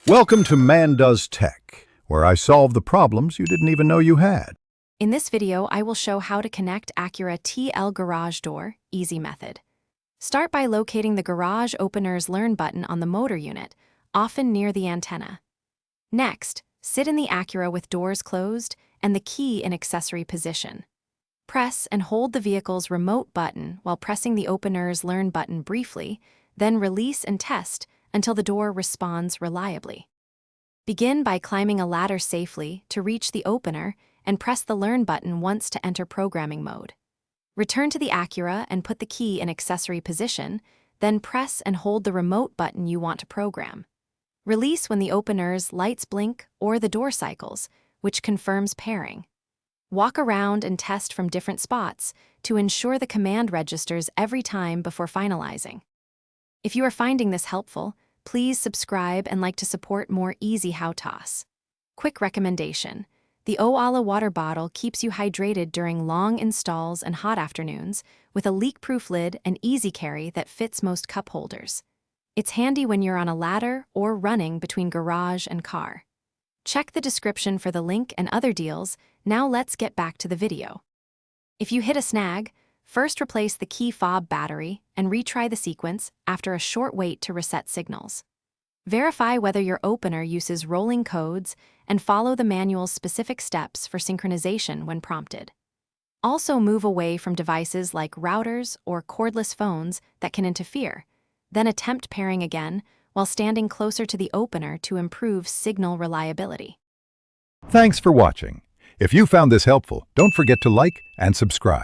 Welcome to Man Does Tech, where I solve the problems you didn't even know you had. In this video, I will show how to connect Acura TL garage door, easy method. Start by locating the garage opener's Learn button on the motor unit, often near the antenna. Next, sit in the Acura with doors closed and the key in accessory position. Press and hold the vehicle's remote button while pressing the opener's Learn button briefly, then release and test until the door responds reliably. Begin by climbing a ladder safely to reach the opener and press the Learn button once to enter programming mode. Return to the Acura and put the key in accessory position, then press and hold the remote button you want to program. Release when the opener's lights blink or the door cycles, which confirms pairing. Walk around and test from different spots to ensure the command registers every time before finalizing. If you are finding this helpful, please subscribe and like to support more easy how-tos. Quick recommendation: the Oala water bottle keeps you hydrated during long installs and hot afternoons with a leak-proof lid and easy carry that fits most cup holders. It's handy when you're on a ladder or running between garage and car. Check the description for the link and other deals. Now let's get back to the video. If you hit a snag, first replace the key fob battery and retry the sequence after a short wait to reset signals. Verify whether your opener uses rolling codes and follow the manual's specific steps for synchronization when prompted. Also move away from devices like routers or cordless phones that can interfere, then attempt pairing again while standing closer to the opener to improve signal reliability. Thanks for watching. If you found this helpful, don't forget to like and subscribe.